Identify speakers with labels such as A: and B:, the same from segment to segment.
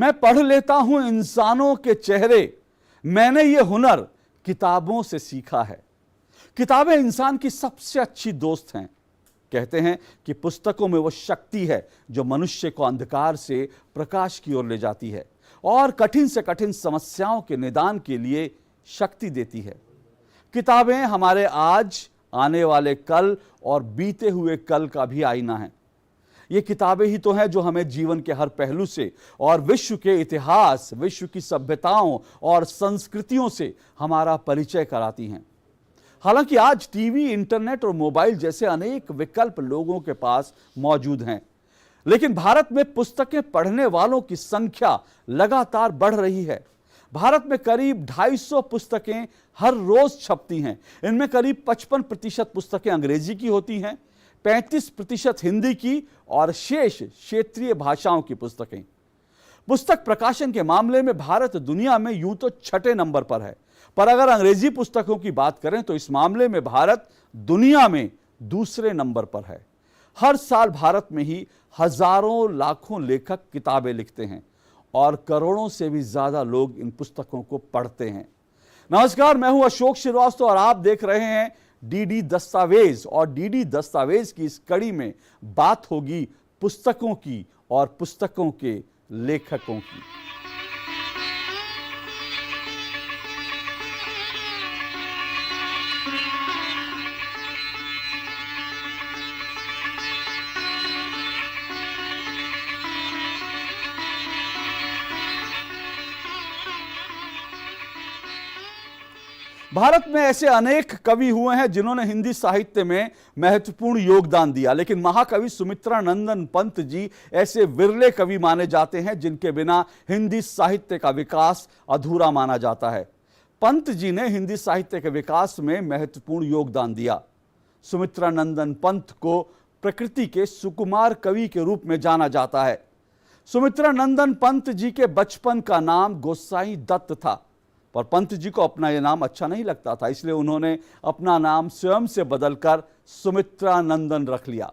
A: मैं पढ़ लेता हूं इंसानों के चेहरे, मैंने ये हुनर किताबों से सीखा है। किताबें इंसान की सबसे अच्छी दोस्त हैं। कहते हैं कि पुस्तकों में वो शक्ति है जो मनुष्य को अंधकार से प्रकाश की ओर ले जाती है और कठिन से कठिन समस्याओं के निदान के लिए शक्ति देती है। किताबें हमारे आज, आने वाले कल और बीते हुए कल का भी आईना है। ये किताबें ही तो हैं जो हमें जीवन के हर पहलू से और विश्व के इतिहास, विश्व की सभ्यताओं और संस्कृतियों से हमारा परिचय कराती हैं। हालांकि आज टीवी, इंटरनेट और मोबाइल जैसे अनेक विकल्प लोगों के पास मौजूद हैं, लेकिन भारत में पुस्तकें पढ़ने वालों की संख्या लगातार बढ़ रही है। भारत में करीब 250 पुस्तकें हर रोज छपती हैं। इनमें करीब 55% पुस्तकें अंग्रेजी की होती हैं, 35% हिंदी की और शेष क्षेत्रीय भाषाओं की पुस्तकें। पुस्तक प्रकाशन के मामले में भारत दुनिया में यूं तो 6ठे नंबर पर है, पर अगर अंग्रेजी पुस्तकों की बात करें तो इस मामले में भारत दुनिया में दूसरे नंबर पर है। हर साल भारत में ही हजारों लाखों लेखक किताबें लिखते हैं और करोड़ों से भी ज्यादा लोग इन पुस्तकों को पढ़ते हैं। नमस्कार, मैं हूं अशोक श्रीवास्तव और आप देख रहे हैं डीडी दस्तावेज। और डीडी दस्तावेज की इस कड़ी में बात होगी पुस्तकों की और पुस्तकों के लेखकों की। भारत में ऐसे अनेक कवि हुए हैं जिन्होंने हिंदी साहित्य में महत्वपूर्ण योगदान दिया, लेकिन महाकवि सुमित्रा नंदन पंत जी ऐसे विरले कवि माने जाते हैं जिनके बिना हिंदी साहित्य का विकास अधूरा माना जाता है। पंत जी ने हिंदी साहित्य के विकास में महत्वपूर्ण योगदान दिया। सुमित्रा नंदन पंत को प्रकृति के सुकुमार कवि के रूप में जाना जाता है। सुमित्रा नंदन पंत जी के बचपन का नाम गोसाई दत्त था, पर पंत जी को अपना यह नाम अच्छा नहीं लगता था, इसलिए उन्होंने अपना नाम स्वयं से बदलकर सुमित्रा नंदन रख लिया।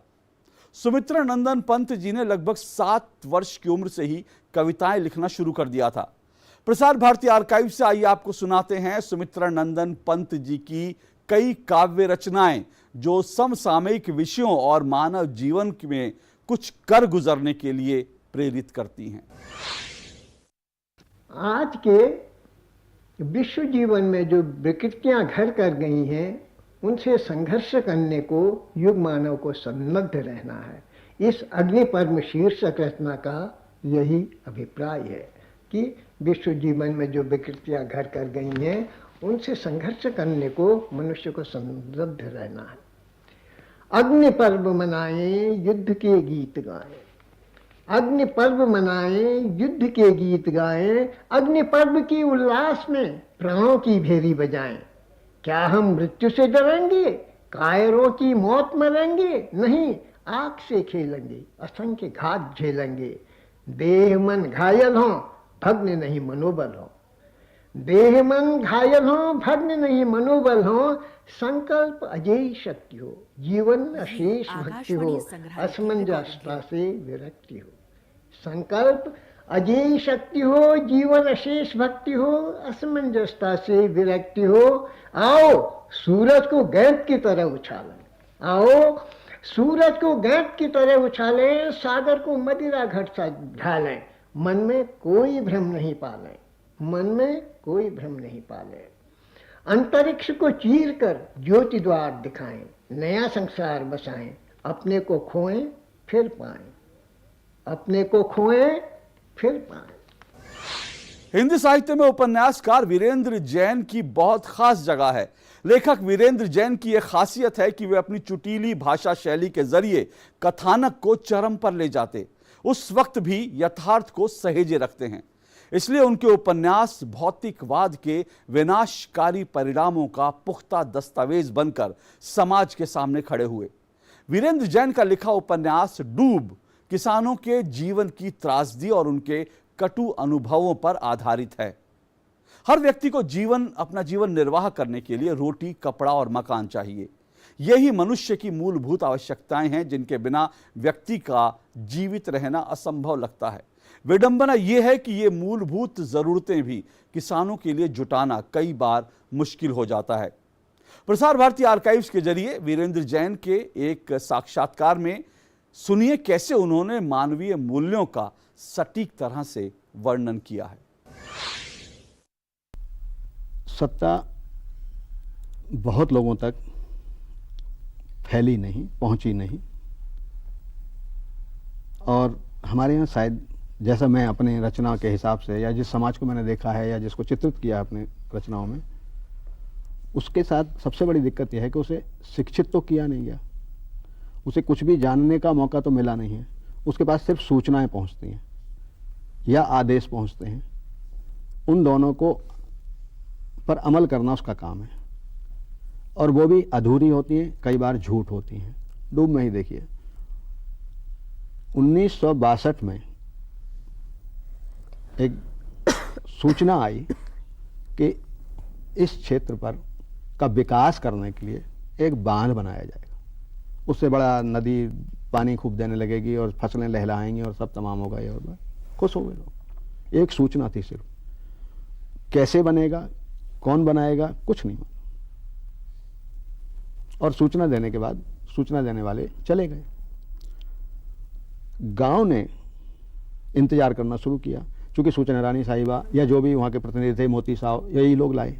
A: सुमित्रा नंदन पंत जी ने लगभग 7 वर्ष की उम्र से ही कविताएं लिखना शुरू कर दिया था। प्रसार भारती आर्काइव से आइए आपको सुनाते हैं सुमित्रा नंदन पंत जी की कई काव्य रचनाएं जो समसामयिक विषयों और मानव जीवन में कुछ कर गुजरने के लिए प्रेरित करती हैं।
B: आज के विश्व जीवन में जो विकृतियां घर कर गई हैं उनसे संघर्ष करने को युग मानव को सन्नद्ध रहना है। इस अग्निपर्व शीर्षक रचना का यही अभिप्राय है कि विश्व जीवन में जो विकृतियां घर कर गई हैं उनसे संघर्ष करने को मनुष्य को सन्नद्ध रहना है। अग्निपर्व मनाएं, युद्ध के गीत गाएं। अग्नि पर्व मनाएं, युद्ध के गीत गाएं, अग्नि पर्व की उल्लास में प्राणों की भेरी बजाएं। क्या हम मृत्यु से डरेंगे, कायरों की मौत मरेंगे? नहीं, आग से खेलेंगे, असंख्य घात झेलेंगे। देह मन घायल हो, भग्न नहीं मनोबल हो। देह मन घायल हो, भग्न नहीं मनोबल हो। संकल्प अजेय शक्ति हो, जीवन अशेष भक्ति हो, असमंजसता से विरक्ति हो। संकल्प अजेय शक्ति हो, जीवन अशेष भक्ति हो, असमंजसता से विरक्ति हो। आओ सूरज को गेंद की तरह उछालें। आओ सूरज को गेंद की तरह उछालें, सागर को मदिरा घट सा ढालें। मन में कोई भ्रम नहीं पालें, मन में कोई भ्रम नहीं पालें। अंतरिक्ष को चीर कर ज्योति द्वार दिखाएं, नया संसार बसाएं। अपने को खोएं फिर पाएं, अपने को खोएं फिर पाएं।
A: हिंदी साहित्य में उपन्यासकार वीरेंद्र जैन की बहुत खास जगह है। लेखक वीरेंद्र जैन की यह खासियत है कि वे अपनी चुटीली भाषा शैली के जरिए कथानक को चरम पर ले जाते, उस वक्त भी यथार्थ को सहेजे रखते हैं। इसलिए उनके उपन्यास भौतिकवाद के विनाशकारी परिणामों का पुख्ता दस्तावेज बनकर समाज के सामने खड़े हुए। वीरेंद्र जैन का लिखा उपन्यास डूब किसानों के जीवन की त्रासदी और उनके कटु अनुभवों पर आधारित है। हर व्यक्ति को अपना जीवन निर्वाह करने के लिए रोटी, कपड़ा और मकान चाहिए। यही मनुष्य की मूलभूत आवश्यकताएं हैं जिनके बिना व्यक्ति का जीवित रहना असंभव लगता है। विडंबना यह है कि ये मूलभूत जरूरतें भी किसानों के लिए जुटाना कई बार मुश्किल हो जाता है। प्रसार भारती आर्काइव्स के जरिए वीरेंद्र जैन के एक साक्षात्कार में सुनिए कैसे उन्होंने मानवीय मूल्यों का सटीक तरह से वर्णन किया है।
C: सत्ता बहुत लोगों तक फैली नहीं, पहुंची नहीं, और हमारे यहाँ शायद जैसा मैं अपने रचना के हिसाब से या जिस समाज को मैंने देखा है या जिसको चित्रित किया अपने रचनाओं में, उसके साथ सबसे बड़ी दिक्कत यह है कि उसे शिक्षित तो किया नहीं गया, उसे कुछ भी जानने का मौका तो मिला नहीं है। उसके पास सिर्फ सूचनाएं पहुंचती हैं या आदेश पहुंचते हैं, उन दोनों को पर अमल करना उसका काम है, और वो भी अधूरी होती हैं, कई बार झूठ होती हैं। डूब में ही देखिए 1962 में एक सूचना आई कि इस क्षेत्र पर का विकास करने के लिए एक बांध बनाया जाएगा, उससे बड़ा नदी पानी खूब देने लगेगी और फसलें लहलाएंगी और सब तमाम होगा। ये और खुश हो गए लोग। एक सूचना थी सिर्फ, कैसे बनेगा, कौन बनाएगा, कुछ नहीं मालूम। और सूचना देने के बाद सूचना देने वाले चले गए। गांव ने इंतजार करना शुरू किया, क्योंकि सूचना रानी साहिबा या जो भी वहाँ के प्रतिनिधि थे, मोती साहब, यही लोग लाए।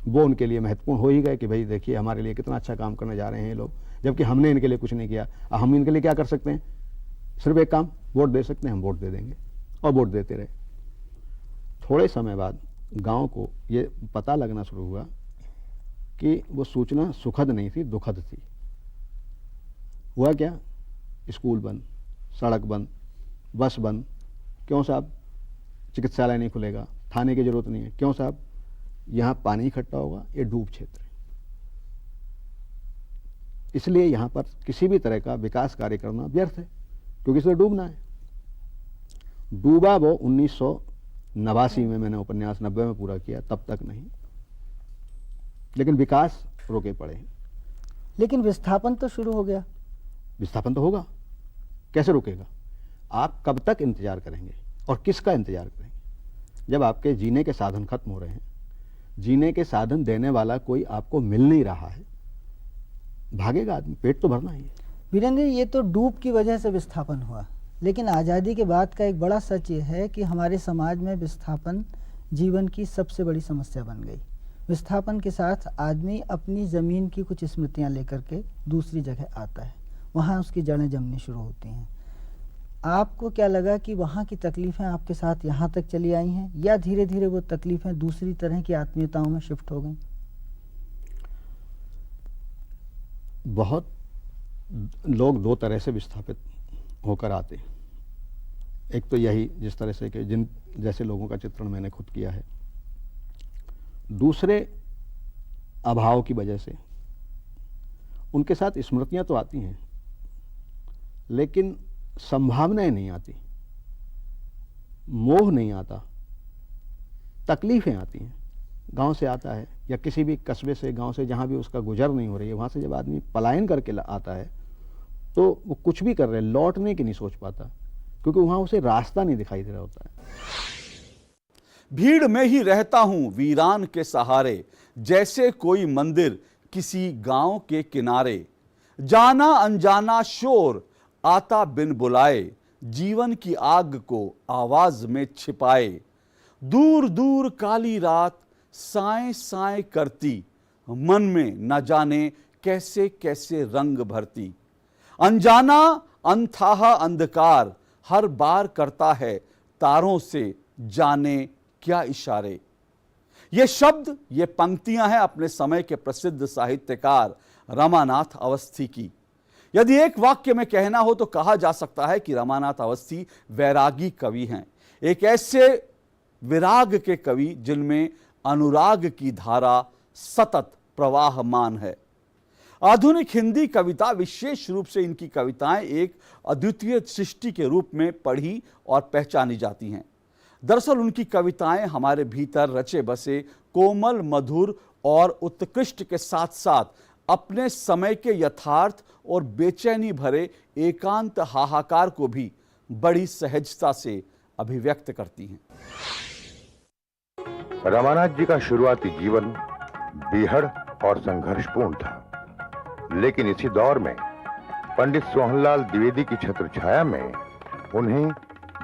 C: वो उनके लिए महत्वपूर्ण हो ही गए कि भाई देखिए हमारे लिए कितना अच्छा काम करने जा रहे हैं ये लोग, जबकि हमने इनके लिए कुछ नहीं किया। हम इनके लिए क्या कर सकते हैं? सिर्फ एक काम, वोट दे सकते हैं, हम वोट दे देंगे। और वोट देते रहे। थोड़े समय बाद गांव को ये पता लगना शुरू हुआ कि वो सूचना सुखद नहीं थी, दुखद थी। हुआ क्या? स्कूल बंद, सड़क बंद, बस बंद। क्यों साहब? चिकित्सालय नहीं खुलेगा, थाने की जरूरत नहीं है। क्यों साहब? यहाँ पानी इकट्ठा होगा, ये डूब क्षेत्र है, इसलिए यहाँ पर किसी भी तरह का विकास कार्य करना व्यर्थ है, क्योंकि इसमें डूबना है। डूबा वो 1989 में, मैंने उपन्यास 90 में पूरा किया, तब तक नहीं, लेकिन विकास रोके पड़े हैं।
D: लेकिन विस्थापन तो शुरू हो गया।
C: विस्थापन तो होगा, कैसे रुकेगा? आप कब तक इंतजार करेंगे और किसका इंतजार करेंगे? जब आपके जीने के साधन खत्म हो रहे हैं, जीने के साधन देने वाला कोई आपको मिल नहीं रहा है, भागेगा आदमी, पेट तो भरना ही है।
D: वीरेंद्र, ये तो डूब की वजह से विस्थापन हुआ, लेकिन आज़ादी के बाद का एक बड़ा सच ये है कि हमारे समाज में विस्थापन जीवन की सबसे बड़ी समस्या बन गई। विस्थापन के साथ आदमी अपनी ज़मीन की कुछ स्मृतियां लेकर के दूसरी जगह आता है, वहाँ उसकी जड़ें जमनी शुरू होती हैं। आपको क्या लगा कि वहाँ की तकलीफ़ें आपके साथ यहाँ तक चली आई हैं, या धीरे धीरे वो तकलीफ़ें दूसरी तरह की आत्मीयताओं में शिफ्ट हो गई?
C: बहुत लोग दो तरह से विस्थापित होकर आते हैं। एक तो यही जिस तरह से कि जिन जैसे लोगों का चित्रण मैंने खुद किया है। दूसरे अभाव की वजह से उनके साथ स्मृतियां तो आती हैं, लेकिन संभावनाएं नहीं आती, मोह नहीं आता, तकलीफें आती हैं। गांव से आता है या किसी भी कस्बे से, गांव से, जहां भी उसका गुजर नहीं हो रही है, वहां से जब आदमी पलायन करके आता है तो वो कुछ भी कर रहे, लौटने की नहीं सोच पाता, क्योंकि वहां उसे रास्ता नहीं दिखाई दे रहा होता है।
A: भीड़ में ही रहता हूं वीरान के सहारे, जैसे कोई मंदिर किसी गांव के किनारे। जाना अनजाना शोर आता बिन बुलाए, जीवन की आग को आवाज में छिपाए। दूर दूर काली रात साए साए करती, मन में न जाने कैसे कैसे रंग भरती। अनजाना अनथाह अंधकार हर बार करता है, तारों से जाने क्या इशारे। ये शब्द, ये पंक्तियां हैं अपने समय के प्रसिद्ध साहित्यकार रमानाथ अवस्थी की। यदि एक वाक्य में कहना हो तो कहा जा सकता है कि रमानाथ अवस्थी वैरागी कवि हैं, एक ऐसे विराग के कवि जिनमें अनुराग की धारा सतत प्रवाहमान है। आधुनिक हिंदी कविता, विशेष रूप से इनकी कविताएं, एक अद्वितीय सृष्टि के रूप में पढ़ी और पहचानी जाती हैं। दरअसल उनकी कविताएं हमारे भीतर रचे बसे कोमल, मधुर और उत्कृष्ट के साथ साथ अपने समय के यथार्थ और बेचैनी भरे एकांत हाहाकार को भी बड़ी सहजता से अभिव्यक्त करती हैं।
E: रमानाथ जी का शुरुआती जीवन बेहद और संघर्षपूर्ण था, लेकिन इसी दौर में पंडित सोहनलाल द्विवेदी की छत्रछाया में उन्हें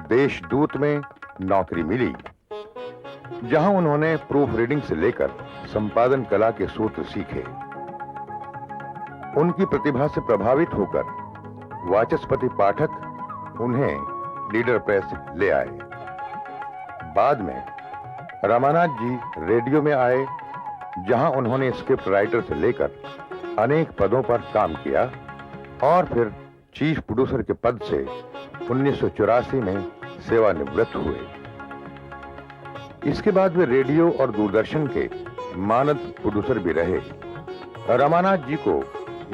E: देशदूत में नौकरी मिली, जहां उन्होंने प्रूफ रीडिंग से लेकर संपादन कला के सूत्र सीखे। उनकी प्रतिभा से प्रभावित होकर वाचस्पति पाठक उन्हें लीडर प्रेस ले आए। बाद में रमानाथ जी रेडियो में आए, जहां उन्होंने स्क्रिप्ट राइटर से लेकर अनेक पदों पर काम किया और फिर चीफ प्रोड्यूसर के पद से 1984 में सेवानिवृत्त हुए। इसके बाद वे रेडियो और दूरदर्शन के मानद प्रोड्यूसर भी रहे। रमानाथ जी को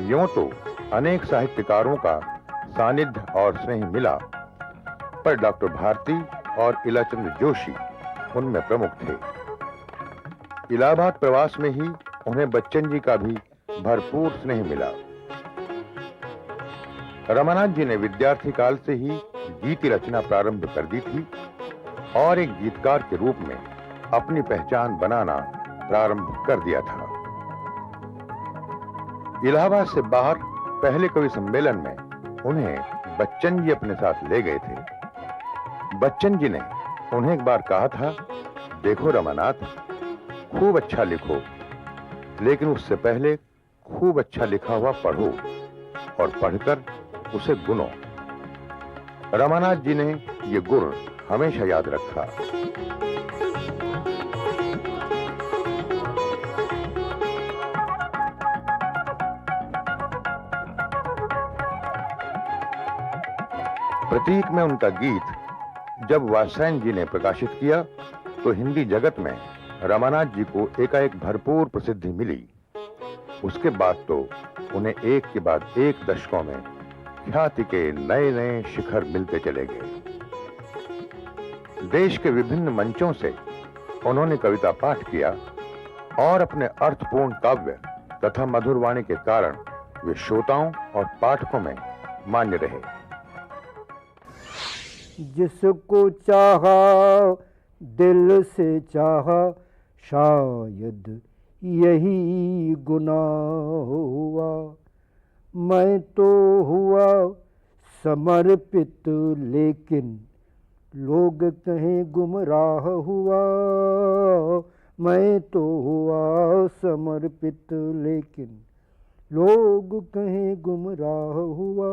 E: यूं तो अनेक साहित्यकारों का सानिध्य और स्नेह मिला, पर डॉक्टर भारती और इलाचंद जोशी उनमें प्रमुख थे। इलाहाबाद प्रवास में ही उन्हें बच्चन जी का भी भरपूर स्नेह मिला। रमानाथ जी ने विद्यार्थी काल से ही गीत रचना प्रारंभ कर दी थी और एक गीतकार के रूप में अपनी पहचान बनाना प्रारंभ कर दिया था। इलाहाबाद से बाहर पहले कवि सम्मेलन में उन्हें बच्चन जी अपने साथ ले गए थे। बच्चन जी ने उन्हें एक बार कहा था, देखो रमानाथ, खूब अच्छा लिखो, लेकिन उससे पहले खूब अच्छा लिखा हुआ पढ़ो और पढ़कर उसे गुनो। रमानाथ जी ने ये गुण हमेशा याद रखा। प्रतीक में उनका गीत जब वात्स्यायन जी ने प्रकाशित किया तो हिंदी जगत में रमानाथ जी को एकाएक भरपूर प्रसिद्धि मिली। उसके बाद तो उन्हें एक के बाद एक दशकों में ख्याति के नए नए शिखर मिलते चले गए। देश के विभिन्न मंचों से उन्होंने कविता पाठ किया और अपने अर्थपूर्ण काव्य तथा मधुर वाणी के कारण वे श्रोताओं और पाठकों में मान्य रहे।
B: जिसको चाहा दिल से चाहा, शायद यही गुनाह हुआ। मैं तो हुआ समर्पित, लेकिन लोग कहें गुमराह हुआ। मैं तो हुआ समर्पित, लेकिन लोग कहें गुमराह हुआ।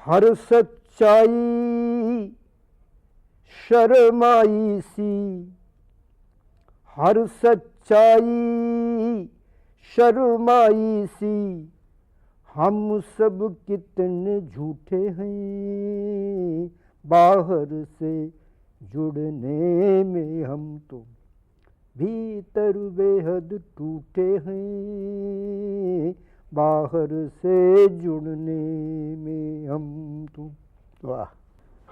B: हर सच्चाई शर्माई सी, हर सच्चाई शर्माई सी। हम सब कितने झूठे हैं, बाहर से जुड़ने में हम तो भीतर बेहद टूटे हैं। बाहर से जुड़ने में हम तो।
F: वाह,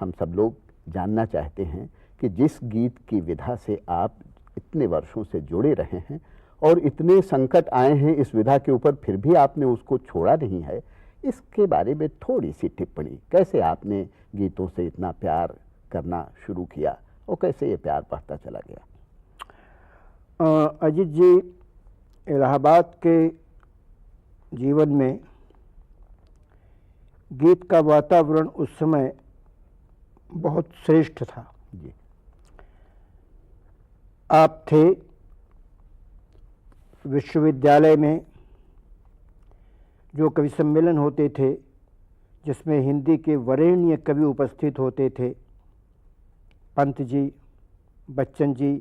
F: हम सब लोग जानना चाहते हैं कि जिस गीत की विधा से आप इतने वर्षों से जुड़े रहे हैं और इतने संकट आए हैं इस विधा के ऊपर, फिर भी आपने उसको छोड़ा नहीं है, इसके बारे में थोड़ी सी टिप्पणी। कैसे आपने गीतों से इतना प्यार करना शुरू किया और कैसे ये प्यार बढ़ता चला गया?
B: अजीत जी, इलाहाबाद के जीवन में गीत का वातावरण उस समय बहुत श्रेष्ठ था
F: जी।
B: आप थे विश्वविद्यालय में, जो कवि सम्मेलन होते थे जिसमें हिंदी के वरेण्य कवि उपस्थित होते थे, पंत जी, बच्चन जी,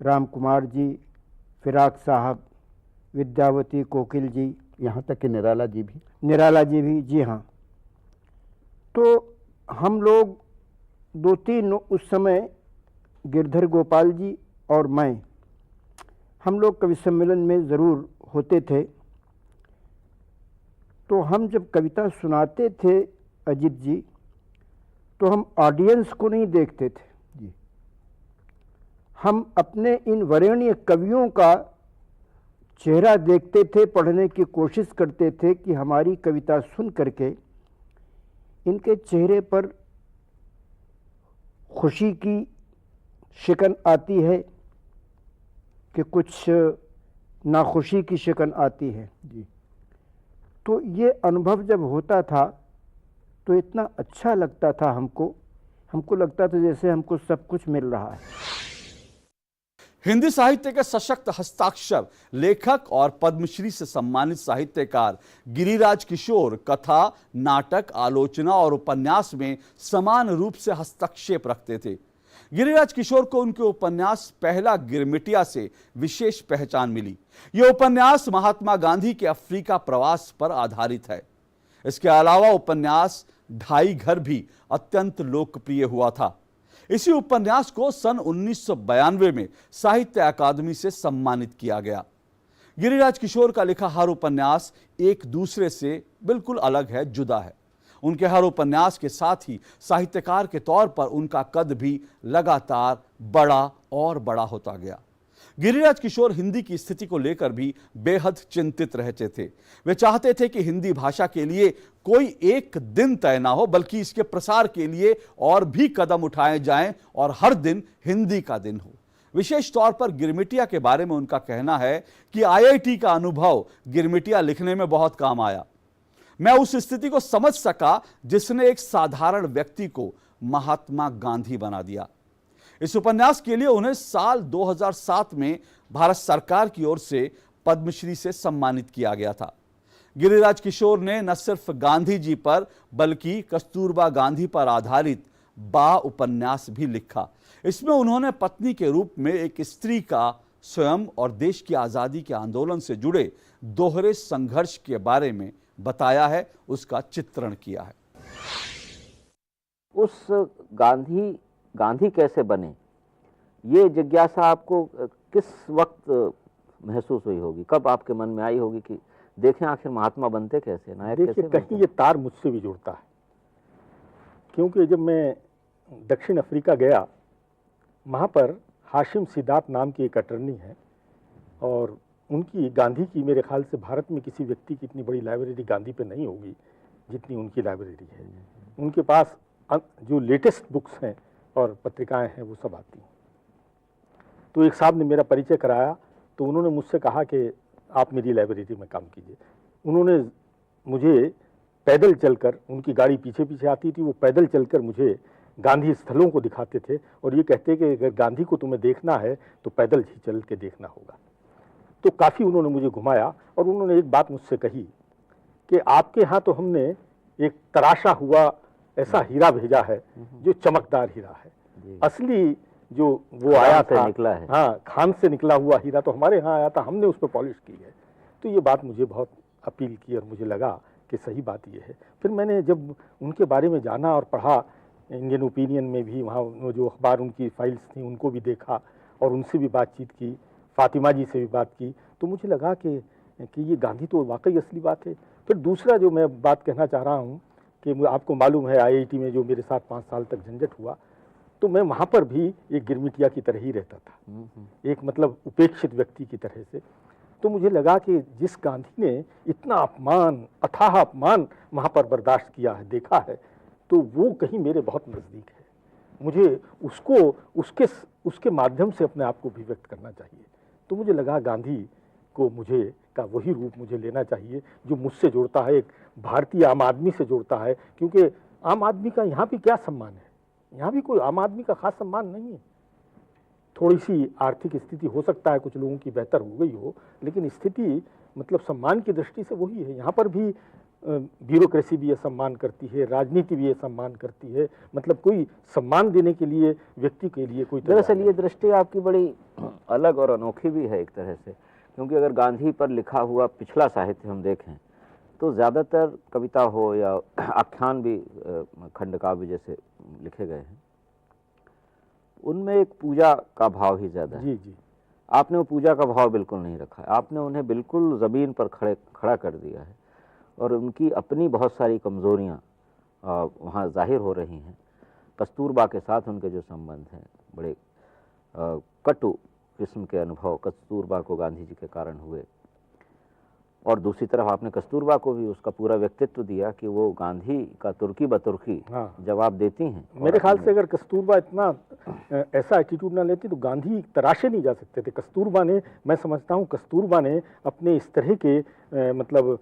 B: राम कुमार जी, फिराक साहब, विद्यावती कोकिल जी,
F: यहाँ तक कि निराला जी भी।
B: जी हाँ। तो हम लोग दो तीन उस समय, गिरधर गोपाल जी और मैं, हम लोग कवि सम्मेलन में ज़रूर होते थे। तो हम जब कविता सुनाते थे अजीत जी, तो हम ऑडियंस को नहीं देखते थे
F: जी।
B: हम अपने इन वरेण्य कवियों का चेहरा देखते थे, पढ़ने की कोशिश करते थे कि हमारी कविता सुन करके इनके चेहरे पर
G: खुशी की शिकन आती है कि कुछ नाखुशी की शिकन आती है जी। तो ये अनुभव जब होता था तो इतना अच्छा लगता था हमको लगता था जैसे हमको सब कुछ मिल रहा है।
A: हिंदी साहित्य के सशक्त हस्ताक्षर लेखक और पद्मश्री से सम्मानित साहित्यकार गिरिराज किशोर कथा, नाटक, आलोचना और उपन्यास में समान रूप से हस्तक्षेप रखते थे। गिरिराज किशोर को उनके उपन्यास पहला गिरमिटिया से विशेष पहचान मिली। यह उपन्यास महात्मा गांधी के अफ्रीका प्रवास पर आधारित है। इसके अलावा उपन्यास ढाई घर भी अत्यंत लोकप्रिय हुआ था। इसी उपन्यास को सन 1992 में साहित्य अकादमी से सम्मानित किया गया। गिरिराज किशोर का लिखा हर उपन्यास एक दूसरे से बिल्कुल अलग है, जुदा है। उनके हर उपन्यास के साथ ही साहित्यकार के तौर पर उनका कद भी लगातार बड़ा और बड़ा होता गया। गिरिराज किशोर हिंदी की स्थिति को लेकर भी बेहद चिंतित रहते थे। वे चाहते थे कि हिंदी भाषा के लिए कोई एक दिन तय ना हो, बल्कि इसके प्रसार के लिए और भी कदम उठाए जाएं और हर दिन हिंदी का दिन हो। विशेष तौर पर गिरमिटिया के बारे में उनका कहना है कि IIT का अनुभव गिरमिटिया लिखने में बहुत काम आया। मैं उस स्थिति को समझ सका जिसने एक साधारण व्यक्ति को महात्मा गांधी बना दिया। इस उपन्यास के लिए उन्हें साल 2007 में भारत सरकार की ओर से पद्मश्री से सम्मानित किया गया था। गिरिराज किशोर ने न सिर्फ गांधी जी पर बल्कि कस्तूरबा गांधी पर आधारित बा उपन्यास भी लिखा। इसमें उन्होंने पत्नी के रूप में एक स्त्री का स्वयं और देश की आज़ादी के आंदोलन से जुड़े दोहरे संघर्ष के बारे में बताया है, उसका चित्रण किया है।
H: उस गांधी कैसे बने, ये जिज्ञासा आपको किस वक्त महसूस हुई होगी? कब आपके मन में आई होगी कि देखें आखिर महात्मा बनते कैसे, नायक कैसे बनते?
I: कहीं ये तार मुझसे भी जुड़ता है, क्योंकि जब मैं दक्षिण अफ्रीका गया, वहाँ पर हाशिम सिद्धार्थ नाम की एक अटर्नी है और उनकी गांधी की, मेरे ख्याल से भारत में किसी व्यक्ति की इतनी बड़ी लाइब्रेरी गांधी पे नहीं होगी जितनी उनकी लाइब्रेरी है। उनके पास जो लेटेस्ट बुक्स हैं और पत्रिकाएं हैं वो सब आती हैं। तो एक साहब ने मेरा परिचय कराया, तो उन्होंने मुझसे कहा कि आप मेरी लाइब्रेरी में काम कीजिए। उन्होंने मुझे पैदल चलकर, उनकी गाड़ी पीछे पीछे आती थी, वो पैदल चलकर मुझे गांधी स्थलों को दिखाते थे और ये कहते कि अगर गांधी को तुम्हें देखना है तो पैदल ही चल के देखना होगा। तो काफ़ी उन्होंने मुझे घुमाया और उन्होंने एक बात मुझसे कही कि आपके यहाँ तो हमने एक तराशा हुआ ऐसा हीरा भेजा है जो चमकदार हीरा है, असली जो वो आया था निकला है, हाँ, खान से निकला हुआ हीरा तो हमारे यहाँ आया था, हमने उस पर पॉलिश की है। तो ये बात मुझे बहुत अपील की और मुझे लगा कि सही बात ये है। फिर मैंने जब उनके बारे में जाना और पढ़ा, इंडियन ओपिनियन में भी वहाँ जो अखबार उनकी फाइल्स थी उनको भी देखा और उनसे भी बातचीत की, फातिमा जी से भी बात की, तो मुझे लगा कि ये गांधी तो वाकई असली बात है। फिर दूसरा जो मैं बात कहना चाह रहा हूँ कि आपको मालूम है IIT में जो मेरे साथ 5 साल तक झंझट हुआ, तो मैं वहाँ पर भी एक गिरमिटिया की तरह ही रहता था, एक मतलब उपेक्षित व्यक्ति की तरह से। तो मुझे लगा कि जिस गांधी ने इतना अपमान, अथाह अपमान वहाँ पर बर्दाश्त किया है, देखा है, तो वो कहीं मेरे बहुत नज़दीक है। मुझे उसको उसके माध्यम से अपने आप को भी व्यक्त करना चाहिए। तो मुझे लगा गांधी को मुझे का वही रूप मुझे लेना चाहिए जो मुझसे जोड़ता है, एक भारतीय आम आदमी से जोड़ता है, क्योंकि आम आदमी का यहाँ भी क्या सम्मान है, यहाँ भी कोई आम आदमी का खास सम्मान नहीं है। थोड़ी सी आर्थिक स्थिति हो सकता है कुछ लोगों की बेहतर हो गई हो, लेकिन स्थिति मतलब सम्मान की दृष्टि से वही है। यहाँ पर भी ब्यूरोक्रेसी भी ये सम्मान करती है, राजनीति भी ये सम्मान करती है, मतलब कोई सम्मान देने के लिए व्यक्ति के लिए कोई।
H: दरअसल ये दृष्टि आपकी बड़ी अलग और अनोखी भी है एक तरह से, क्योंकि अगर गांधी पर लिखा हुआ पिछला साहित्य हम देखें तो ज़्यादातर कविता हो या आख्यान भी खंड काव्य जैसे लिखे गए हैं, उनमें एक पूजा का भाव ही ज़्यादा है।
I: जी जी,
H: आपने वो पूजा का भाव बिल्कुल नहीं रखा है, आपने उन्हें बिल्कुल ज़मीन पर खड़ा कर दिया है और उनकी अपनी बहुत सारी कमज़ोरियाँ वहाँ जाहिर हो रही हैं। कस्तूरबा के साथ उनके जो संबंध हैं, बड़े कटु किस्म के अनुभव कस्तूरबा को गांधी जी के कारण हुए, और दूसरी तरफ आपने कस्तूरबा को भी उसका पूरा व्यक्तित्व दिया कि वो गांधी का तुर्की बतुर्की जवाब देती हैं।
I: मेरे ख्याल से अगर कस्तूरबा इतना ऐसा एटीट्यूड ना लेती तो गांधी तराशे नहीं जा सकते थे। कस्तूरबा ने, मैं समझता हूँ कस्तूरबा ने अपने इस तरह के मतलब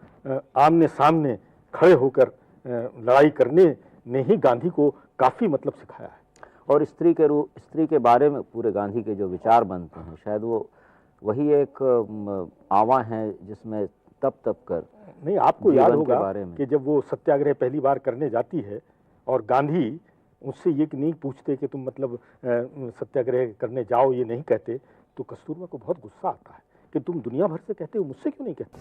I: आमने सामने खड़े होकर लड़ाई करने ने ही गांधी को काफ़ी मतलब सिखाया है।
H: और स्त्री के बारे में पूरे गांधी के जो विचार बनते हैं, शायद वो वही एक आवा है जिसमें तप कर
I: नहीं, आपको याद होगा कि जब वो सत्याग्रह पहली बार करने जाती है और गांधी उससे ये नहीं पूछते कि तुम मतलब सत्याग्रह करने जाओ, ये नहीं कहते, तो कस्तूरबा को बहुत गुस्सा आता है कि तुम दुनिया भर से कहते हो, मुझसे क्यों नहीं कहते।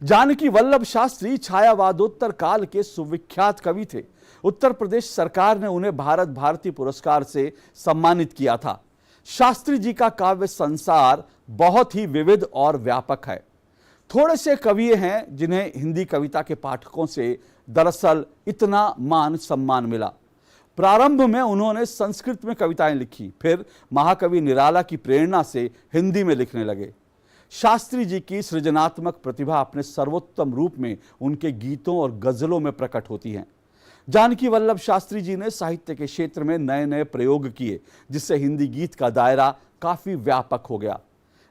A: जानकी वल्लभ शास्त्री छायावादोत्तर काल के सुविख्यात कवि थे। उत्तर प्रदेश सरकार ने उन्हें भारत भारती पुरस्कार से सम्मानित किया था। शास्त्री जी का काव्य संसार बहुत ही विविध और व्यापक है। थोड़े से कवि हैं जिन्हें हिंदी कविता के पाठकों से दरअसल इतना मान सम्मान मिला। प्रारंभ में उन्होंने संस्कृत में कविताएं लिखी, फिर महाकवि निराला की प्रेरणा से हिंदी में लिखने लगे। शास्त्री जी की सृजनात्मक प्रतिभा अपने सर्वोत्तम रूप में उनके गीतों और गजलों में प्रकट होती है। जानकी वल्लभ शास्त्री जी ने साहित्य के क्षेत्र में नए नए प्रयोग किए, जिससे हिंदी गीत का दायरा काफी व्यापक हो गया।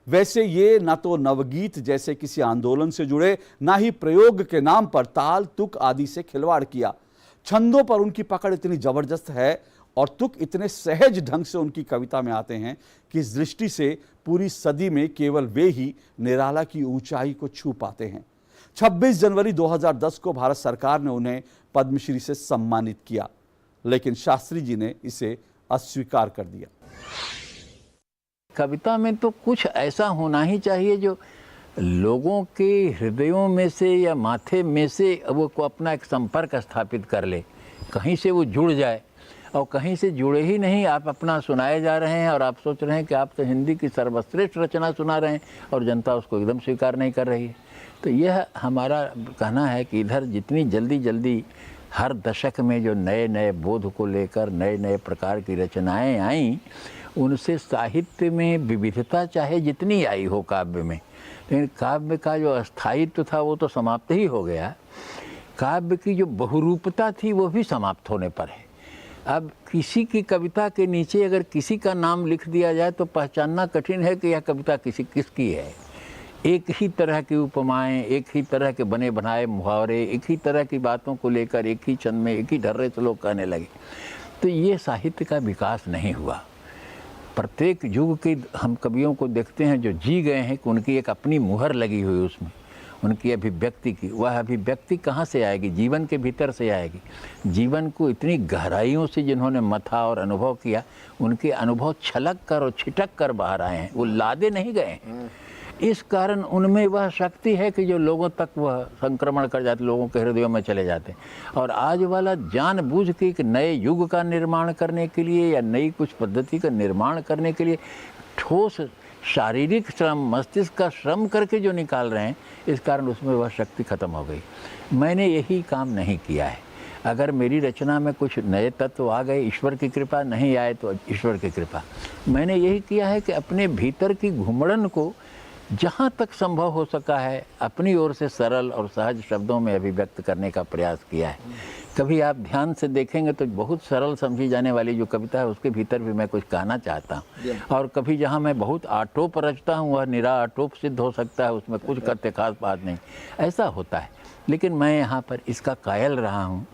A: वैसे ये न तो नवगीत जैसे किसी आंदोलन से जुड़े, ना ही प्रयोग के नाम पर ताल तुक आदि से खिलवाड़ किया। छंदों पर उनकी पकड़ इतनी जबरदस्त है और तुक इतने सहज ढंग से उनकी कविता में आते हैं कि इस दृष्टि से पूरी सदी में केवल वे ही निराला की ऊंचाई को छू पाते हैं। 26 जनवरी 2010 को भारत सरकार ने उन्हें पद्मश्री से सम्मानित किया, लेकिन शास्त्री जी ने इसे अस्वीकार कर दिया।
J: कविता में तो कुछ ऐसा होना ही चाहिए जो लोगों के हृदयों में से या माथे में से वो को अपना एक संपर्क स्थापित कर ले, कहीं से वो जुड़ जाए। और कहीं से जुड़े ही नहीं, आप अपना सुनाए जा रहे हैं और आप सोच रहे हैं कि आप तो हिंदी की सर्वश्रेष्ठ रचना सुना रहे हैं और जनता उसको एकदम स्वीकार नहीं कर रही है। तो यह हमारा कहना है कि इधर जितनी जल्दी हर दशक में जो नए नए बोध को लेकर नए नए प्रकार की रचनाएं आईं, उनसे साहित्य में विविधता चाहे जितनी आई हो काव्य में, लेकिन काव्य का जो अस्थायित्व था वो तो समाप्त ही हो गया। काव्य की जो बहुरूपता थी वो भी समाप्त होने पर है। अब किसी की कविता के नीचे अगर किसी का नाम लिख दिया जाए तो पहचानना कठिन है कि यह कविता किसकी है। एक ही तरह की उपमाएं, एक ही तरह के बने बनाए मुहावरे, एक ही तरह की बातों को लेकर एक ही छंद में एक ही ढर्रे से लोग कहने लगे, तो ये साहित्य का विकास नहीं हुआ। प्रत्येक युग के हम कवियों को देखते हैं जो जी गए हैं कि उनकी एक अपनी मुहर लगी हुई उसमें, उनकी अभिव्यक्ति की। वह अभिव्यक्ति कहाँ से आएगी? जीवन के भीतर से आएगी। जीवन को इतनी गहराइयों से जिन्होंने मथा और अनुभव किया, उनके अनुभव छलक कर और छिटक कर बाहर आए हैं, वो लादे नहीं गए हैं। इस कारण उनमें वह शक्ति है कि जो लोगों तक वह संक्रमण कर जाते, लोगों के हृदयों में चले जाते। और आज वाला जानबूझ के एक नए युग का निर्माण करने के लिए या नई कुछ पद्धति का निर्माण करने के लिए ठोस शारीरिक श्रम, मस्तिष्क का श्रम करके जो निकाल रहे हैं, इस कारण उसमें वह शक्ति खत्म हो गई। मैंने यही काम नहीं किया है। अगर मेरी रचना में कुछ नए तत्व आ गए, ईश्वर की कृपा, नहीं आए तो ईश्वर की कृपा। मैंने यही किया है कि अपने भीतर की घुमड़न को जहाँ तक संभव हो सका है अपनी ओर से सरल और सहज शब्दों में अभिव्यक्त करने का प्रयास किया है। कभी आप ध्यान से देखेंगे तो बहुत सरल समझी जाने वाली जो कविता है उसके भीतर भी मैं कुछ कहना चाहता हूँ। और कभी जहाँ मैं बहुत आटोप रचता हूँ वह निरा आटोप सिद्ध हो सकता है, उसमें कुछ करते खास बात नहीं, ऐसा होता है। लेकिन मैं यहाँ पर इसका कायल रहा हूँ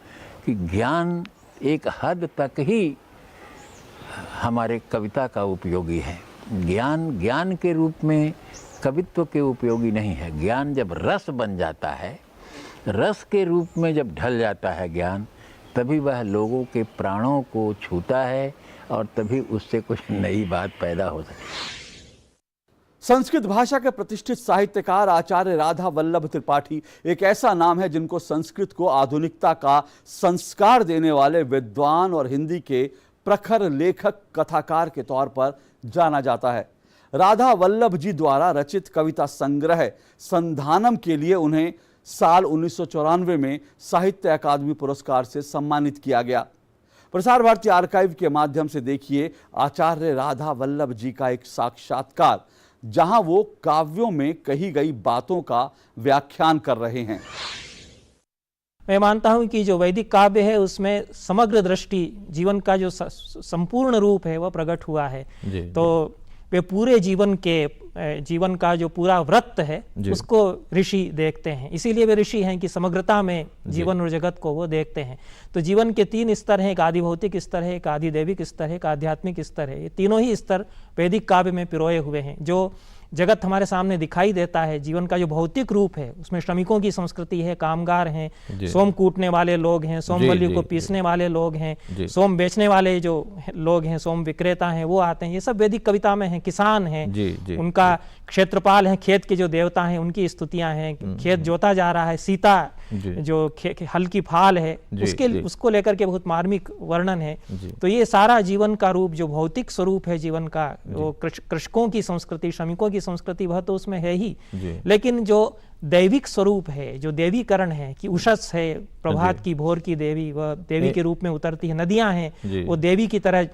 J: कि ज्ञान एक हद तक ही हमारे कविता का उपयोगी है। ज्ञान के रूप में कवित्व के उपयोगी नहीं है। ज्ञान जब रस बन जाता है, रस के रूप में जब ढल जाता है ज्ञान, तभी वह लोगों के प्राणों को छूता है और तभी उससे कुछ नई बात पैदा हो सकती है।
A: संस्कृत भाषा के प्रतिष्ठित साहित्यकार आचार्य राधा वल्लभ त्रिपाठी एक ऐसा नाम है जिनको संस्कृत को आधुनिकता का संस्कार देने वाले विद्वान और हिंदी के प्रखर लेखक कथाकार के तौर पर जाना जाता है। राधा वल्लभ जी द्वारा रचित कविता संग्रह संधानम के लिए उन्हें साल 1994 में साहित्य अकादमी पुरस्कार से सम्मानित किया गया। प्रसार भारती आर्काइव के माध्यम से देखिए आचार्य राधा वल्लभ जी का एक साक्षात्कार जहां वो काव्यों में कही गई बातों का व्याख्यान कर रहे हैं।
K: मैं मानता हूं कि जो वैदिक काव्य है उसमें समग्र दृष्टि, जीवन का जो संपूर्ण रूप है वह प्रकट हुआ है। तो वे पूरे जीवन का जो पूरा वृत्त है उसको ऋषि देखते हैं, इसीलिए वे ऋषि हैं कि समग्रता में जीवन और जगत को वो देखते हैं। तो जीवन के 3 स्तर हैं, एक आदि भौतिक स्तर है, एक आदि दैविक स्तर है, एक आध्यात्मिक स्तर है। ये तीनों ही स्तर वैदिक काव्य में पिरोए हुए हैं। जो जगत हमारे सामने दिखाई देता है, जीवन का जो भौतिक रूप है, उसमें श्रमिकों की संस्कृति है, कामगार हैं, सोम कूटने वाले लोग हैं, सोमवल्ली को पीसने वाले लोग हैं, सोम बेचने वाले जो लोग हैं, सोम विक्रेता हैं, वो आते हैं। ये सब वैदिक कविता में हैं। किसान हैं, उनका क्षेत्रपाल हैं, खेत के जो देवता हैं उनकी स्तुतियां हैं। खेत जोता जा रहा है, सीता जो हल की फाल है उसको लेकर के बहुत मार्मिक वर्णन है। तो ये सारा जीवन का रूप, जो भौतिक स्वरूप है जीवन का, वो कृषकों की संस्कृति, श्रमिकों की संस्कृति, वह तो उसमें है ही, लेकिन जो दैविक स्वरूप है, जो देवीकरण है कि उषस है, प्रभात की, भोर की देवी, वह देवी के रूप में उतरती है। नदियां हैं, वो देवी की तरह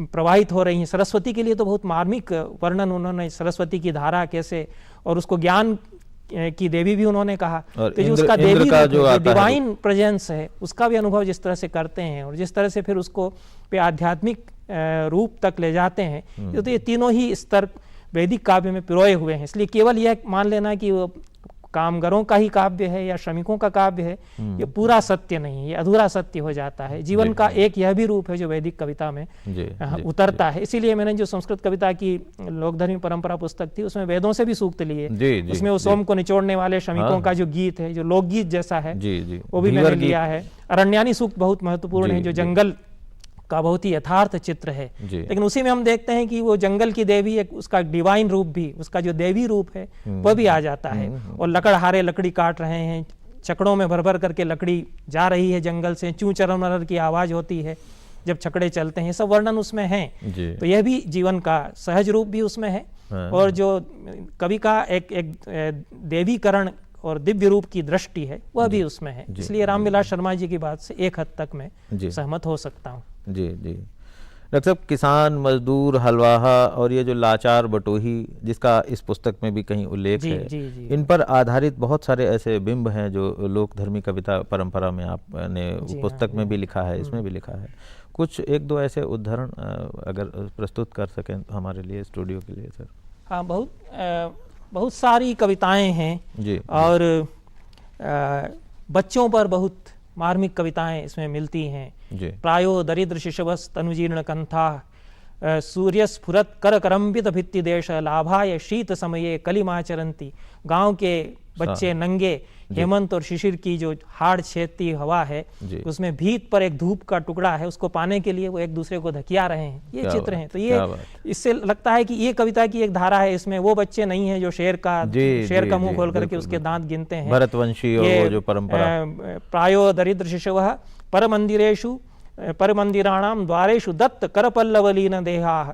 K: प्रवाहित हो रही हैं। सरस्वती के लिए तो बहुत मार्मिक वर्णन उन्होंने, सरस्वती की धारा कैसे, और उसको ज्ञान की देवी भी उन्होंने कहा। तो जो उसका देवी का जो डिवाइन प्रेजेंस है उसका भी अनुभव जिस तरह से करते हैं और जिस तरह से फिर उसको पे आध्यात्मिक रूप तक ले जाते हैं, तो ये तीनों ही स्तर वैदिक काव्य में पिरोए हुए हैं। इसलिए केवल यह मान लेना कि वो कामगारों का ही काव्य है या श्रमिकों का काव्य है, ये पूरा सत्य नहीं है, ये अधूरा सत्य हो जाता है। जीवन का एक यह भी रूप है जो वैदिक कविता में उतरता है। इसीलिए मैंने जो संस्कृत कविता की लोकधर्मी परंपरा पुस्तक थी उसमें वेदों से भी सूक्त लिए, उसमें वो सोम को निचोड़ने वाले श्रमिकों का जो गीत है, जो लोकगीत जैसा है, वो भी मैंने लिया है। अरण्यानी सूक्त बहुत महत्वपूर्ण है, जो जंगल का बहुत ही यथार्थ चित्र है। लेकिन उसी में हम देखते हैं कि वो जंगल की देवी, एक उसका डिवाइन रूप भी, उसका जो देवी रूप है वह भी आ जाता है। और लकड़हारे लकड़ी काट रहे हैं, छकड़ों में भर भर करके लकड़ी जा रही है जंगल से, चूं चरमर की आवाज होती है जब छकड़े चलते हैं, सब वर्णन उसमें हैं। तो यह भी जीवन का सहज रूप भी उसमें है। और जो कवि का एक देवीकरण और दिव्य रूप की दृष्टि है वह भी उसमें है। इसलिए रामविलास शर्मा जी की बात से एक हद तक मैं सहमत हो सकता हूँ।
L: जी जी डॉक्टर साहब, किसान, मजदूर, हलवाहा और ये जो लाचार बटोही जिसका इस पुस्तक में भी कहीं उल्लेख है, इन पर आधारित बहुत सारे ऐसे बिंब हैं जो लोकधर्मी कविता परंपरा में आपने पुस्तक में भी लिखा है, इसमें भी लिखा है। कुछ एक दो ऐसे उदाहरण अगर प्रस्तुत कर सकें हमारे लिए, स्टूडियो के लिए सर।
K: हाँ, बहुत सारी कविताएं हैं जी, और बच्चों पर बहुत मार्मिक कविताएं इसमें मिलती हैं। प्रायो दरिद्र शिशवस तनुजीर्ण कंथा, सूर्यस्फुरत कर करम्बित भित्ति देश, लाभाय शीत समये कलिमाचरंती। गांव के बच्चे नंगे, हेमंत और शिशिर की जो हाड़ छेदती हवा है उसमें भीत पर एक धूप का टुकड़ा है, उसको पाने के लिए वो एक दूसरे को धकिया रहे हैं। ये चित्र हैं। तो ये इससे लगता है कि ये कविता की एक धारा है। इसमें वो बच्चे नहीं है जो शेर का मुंह खोल करके उसके दांत गिनते हैं,
L: भरतवंशी और वो जो परंपरा।
K: प्रायो दरिद्र शिशवः परमंदिरेषु परमंदिराणाम द्वारेषु दत्त करपल्लवलीन देहाः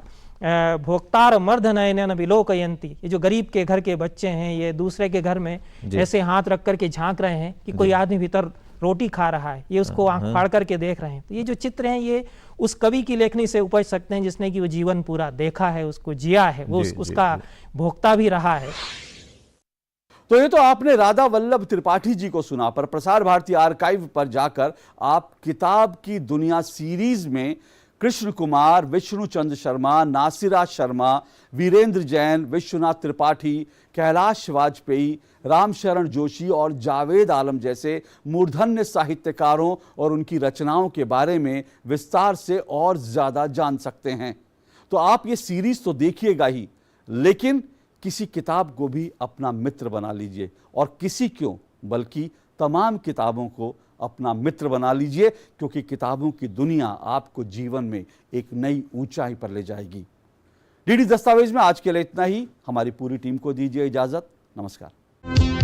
K: भोक्तार मर्द नयन विलोकयंती। ये जो गरीब के घर के बच्चे हैं, ये दूसरे के घर में ऐसे हाथ रख करके झांक रहे हैं कि कोई आदमी भीतर रोटी खा रहा है, ये उसको आंख फाड़ करके देख रहे हैं। तो ये जो चित्र हैं ये उस कवि की लेखनी से उपज सकते हैं जिसने कि वो जीवन पूरा देखा है, उसको जिया है, वो उसका भोक्ता भी रहा है।
A: तो ये तो आपने राधा वल्लभ त्रिपाठी जी को सुना, पर प्रसार भारती आर्काइव पर जाकर आप किताब की दुनिया सीरीज में कृष्ण कुमार, विष्णु चंद्र शर्मा, नासिरा शर्मा, वीरेंद्र जैन, विश्वनाथ त्रिपाठी, कैलाश वाजपेयी, रामशरण जोशी और जावेद आलम जैसे मूर्धन्य साहित्यकारों और उनकी रचनाओं के बारे में विस्तार से और ज़्यादा जान सकते हैं। तो आप ये सीरीज तो देखिएगा ही, लेकिन किसी किताब को भी अपना मित्र बना लीजिए, और किसी क्यों बल्कि तमाम किताबों को अपना मित्र बना लीजिए, क्योंकि किताबों की दुनिया आपको जीवन में एक नई ऊंचाई पर ले जाएगी। डीडी दस्तावेज में आज के लिए इतना ही। हमारी पूरी टीम को दीजिए इजाजत। नमस्कार।